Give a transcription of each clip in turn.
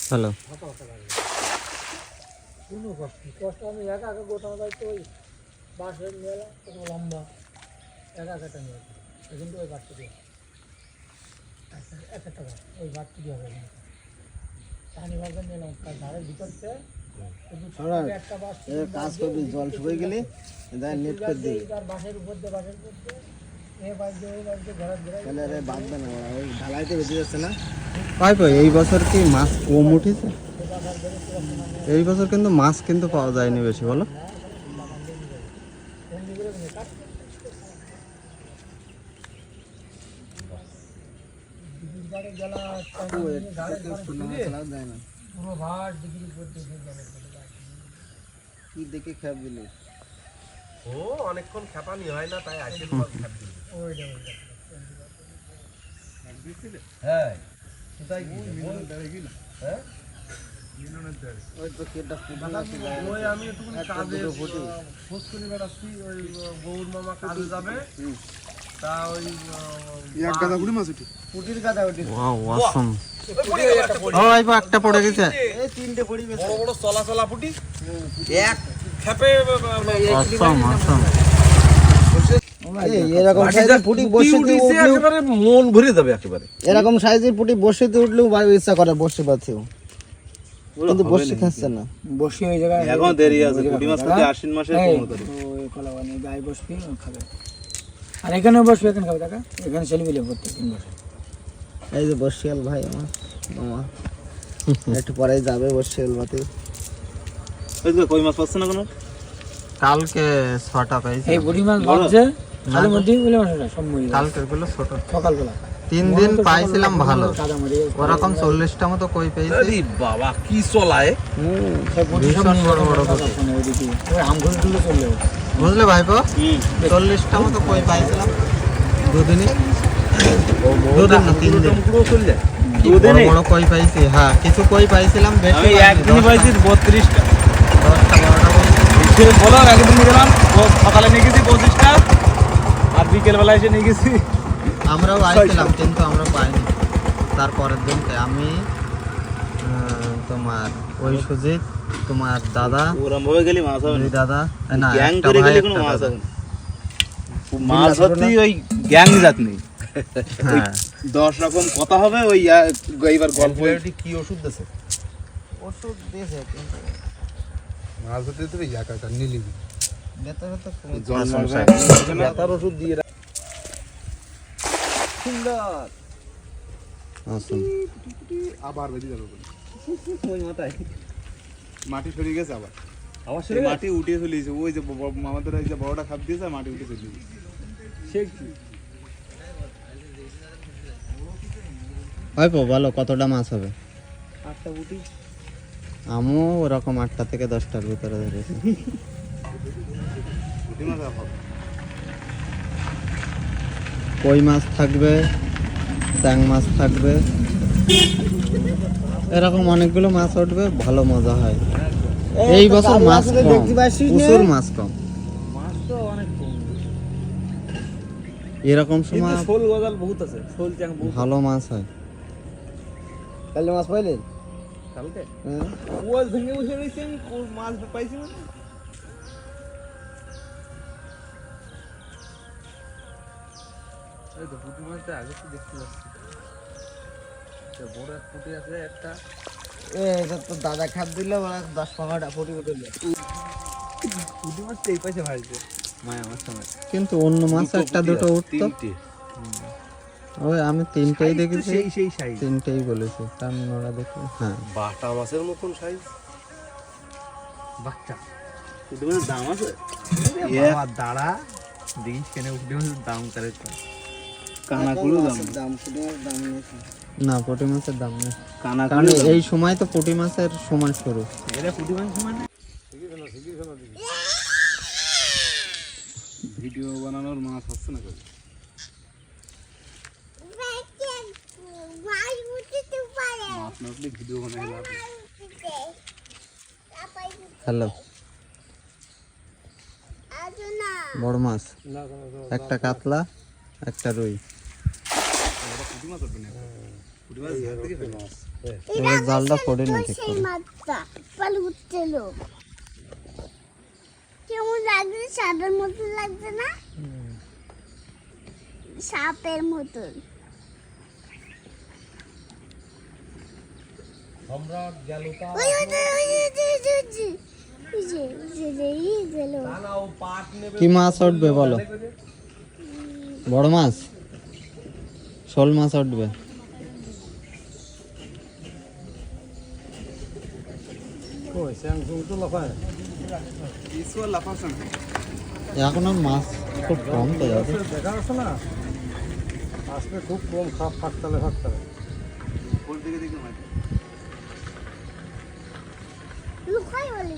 Hello কষ্ট আমি একা একা গোটানো যাইতো ওই বাঁশের মেলা কোনো লম্বা একা একাটা নিয়ে কিন্তু ওই বাড়তে দিয়ে একটা গাছ ওই বাড়তে দিয়ে হবে পানি বাজার নিলাম তার ধারের ভিতরতে একটা বাঁশ কাজ করবি জল শুকিয়ে গেলে নেট করে দিবি তার বাঁশের উপর দিয়ে এই বাঁশ দিয়ে ওই বাঁশ দিয়ে ঘোরা তাহলে আরে বাঁধবে না ওই ঢালাইতে বেঁচে যাচ্ছে না পাই এই বছর কি মাছ কম উঠেছে এই বছর কিন্তু মাছ কিন্তু পাওয়া যায়নি বেশি বলো কি দেখে খেপ দিলি ও অনেকক্ষণ খেপানি হয় না তাই আজকে খেপ দিল হ্যাঁ কোথায় গিয়ে হ্যাঁ ওই আমি একটু কাজে খোঁজ করে বেড়াচ্ছি ওই গৌর মামা কাজে যাবে তা ওই এক গাদা গুড়ি মাছ উঠি পুটির গাদা উঠি ওয়াও অসাম ও ভাই একটা পড়ে গেছে এই তিনটে পড়ি গেছে বড় বড় চলা চলা পুটি এক খেপে অসাম অসাম এরকম সাইজের পুটি বসিতে একেবারে মন ভরে যাবে একেবারে এরকম সাইজের পুটি বসিতে উঠলেও ইচ্ছা করে বসে পাচ্ছি কিন্তু বসে খাচ্ছে না বসি ওই জায়গায় এখন দেরি আছে পুটি মাছ থেকে আশ্বিন মাসে কোন করে ওই কলাবানি গায়ে বসবি খাবে আর এখানে বসবে এখানে খাবে টাকা এখানে সেলফি করতে তিন বছর এই যে বসিয়াল ভাই আমার মামা একটু পরে যাবে বসিয়াল বাতে এই যে কই মাছ পাচ্ছে না কোনো কালকে 6টা পাইছি এই বুড়ি মাছ ভাবছে তার মধ্যে বলে মাছটা সম্মুই কালকে গুলো ছোট সকালবেলা 3 দিন পাইছিলাম ভালো ওরকম 40টা মতো কই পেয়েছি আরে বাবা কি চলায় ভীষণ বড় বড় কই ওই আমগুলো তুলে চলে বুঝলে ভাইপো 40টা মতো কই পাইছিলাম দুদিনে দুদিন না 3 দিন পুরো চলে যায় দুদিনে বড় কই পাইছি হ্যাঁ কিছু কই পাইছিলাম বেশি আমি একদিন পাইছি 32টা 10টা 12টা সে বলো একদিন নিয়ে গেলাম সকালে নিয়ে গেছি 25টা আর বিকেল বেলা এসে নিয়ে গেছি আমরাও আইছিলাম কিন্তু আমরা পাইনি তারপরের দিনকে আমি তোমার ওই সুজিত তোমার দাদা ওরম ভাবে গেলি মাছ হবে দুই দাদা না গ্যাং একটা করে ভাই গেলে কোনো একটা মাছ দাদা। হবে না মাছ ধরতে ওই গ্যাং জাত নেই হ্যাঁ 10 রকম কথা হবে ওই এইবার গল্প কি ওষুধ দিয়েছে ওষুধ দিয়েছে কিন্তু মাছ ধরতে তো ইয়াকাটা নিলি বেতারে তো জল মারবে ব্যথার ওষুধ দিয়ে সুন্দর আসুন আবার বেরিয়ে যাবে ওই মাথায় মাটি সরে গেছে আবার মাটি উঠে চলেছে ওই যে আমাদের এই যে বড়টা খাপ দিয়েছে মাটি উঠে চলে গেছে ভাইপো বলো কতটা মাছ হবে 8টা উঠি আমিও ওরকম 8টা থেকে 10টার ভিতরে ধরেছি উঠে না রাখো কই মাছ থাকবে ট্যাং মাছ থাকবে এরকম অনেকগুলো মাছ উঠবে ভালো মজা হয় এই বছর মাছ কম প্রচুর মাছ কম মাছ তো অনেক কম এরকম সময় শোল গজাল বহুত আছে শোল চ্যাং বহুত ভালো মাছ হয় কালে মাছ পাইলেন কালকে হ্যাঁ ওয়াল ভেঙে বসে রয়েছে আমি মাছ পাইছি না এই তো পুঁটি মাছটা আগে তো দেখতে পাচ্ছি বড় এক পুঁটি আছে একটা এটা তো দাদা খাপ দিলে 10-15টা ফুটি উঠে পুঁটি মাছটা এই পাশে ভাজছে মায়া মাছ সময় কিন্তু অন্য মাছ একটা দুটো উঠতো ওই আমি 3টাই দেখেছি সেই সাইজ 3টাই বলেছি কারণ ওরা দেখে হ্যাঁ বাটা মাছের মতন সাইজ বাচ্চা পুঁটি মাছের দাম আছে বাবা দাঁড়া দেখিস কেন পুঁটি মাছের দাম করে কানাকুলো দাম দাম না পুঁটি মাছের দাম নেই কারণ কানাকুলো এই সময় তো পুঁটি মাছের সময় শুরু এটা পুঁটি মাছের সময় না ভিডিও বানানোর মাছ হচ্ছে না কই মাছ না হলে ভিডিও বানাই লাভ হ্যালো বড় মাছ, একটা কাতলা, একটা রুই। এবার জালটা পড়ে না ঠিক করে। কেমন লাগছে? সাপের মতন লাগছে না? সাপের মতন। সম্রাট গেল তার ওই ওই ওই ওই গেল। না ও পাট নেবে কি মাছ উঠবে বলো? বড় মাছ, শোল মাছ উঠবে। এখন আর মাছ খুব কম তো যাবে। দেখা যাচ্ছে না, আসলে খুব কম ফাঁকতালে লুকাই বলে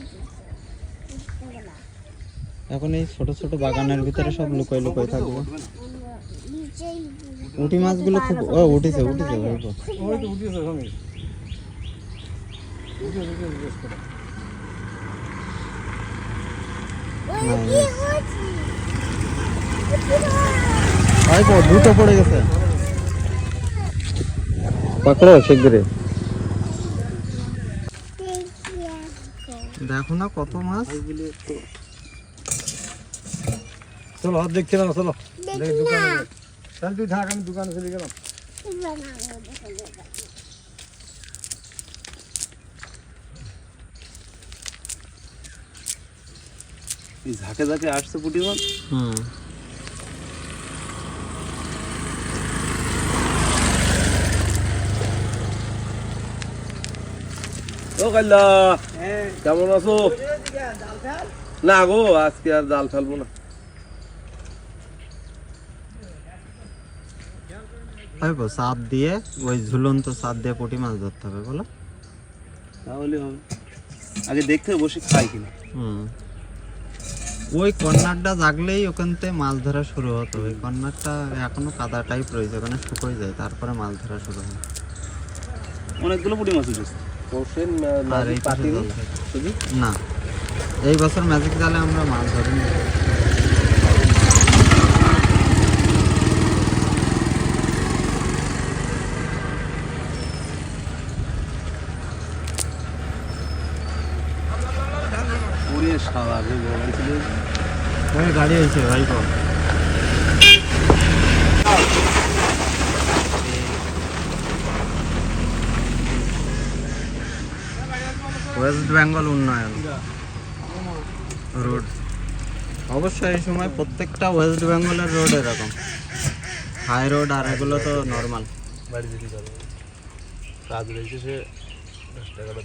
এখন এই ছোট ছোট বাগানের ভিতরে সব লুকাই লুকাই থাকবে। নিচেই উঠি মাছগুলো খুব উঠেছে উঠেছে ভাইপো। ওই তো উঠিয়েছে সঙ্গে ওই কি হচ্ছে? ভাইপো দুটো পড়ে গেছে, পাকড়ো শিগগিরি। দেখো না কত মাছ। চলো হাত দেখছি না, চলো দেখি না। তাহলে তুই থাক, আমি দোকানে চলে গেলাম। এই ঝাঁকে ঝাঁকে আসছে পুঁটি মাছ। হুম, ও কাল্লা কেমন আছো? না গো আজকে আর জাল ফেলবো না। ভাইপো চাপ দিয়ে ওই ঝুলন্ত চাপ দিয়ে পুঁটি মাছ ধরতে হবে বলো। তাহলে হবে, আগে দেখতে হবে বসে খাই কিনা। হুম, ওই কর্নারটা জাগলেই ওখান থেকে মাছ ধরা শুরু হতো। ওই কর্নারটা এখনো কাদা টাইপ রয়েছে, ওখানে শুকোয় যায়, তারপরে মাছ ধরা শুরু হয়। অনেকগুলো পুঁটি মাছ উঠেছে। আর এই পাশে জল থাকে। না, এই বছর ম্যাজিক জালে আমরা মাছ ধরিনি। ওরে শালা রে বড় ছিল। ওই গাড়ি হয়েছে ভাইপো। ওয়েস্ট বেঙ্গল উন্নয়ন রোড, অবশ্যই এই সময় প্রত্যেকটা ওয়েস্ট বেঙ্গলের রোড এরকম হাই রোড, আর এগুলো তো নর্মাল। বাড়ি যেতে পারবো, কাজ রয়েছে সে 10 টাকাটা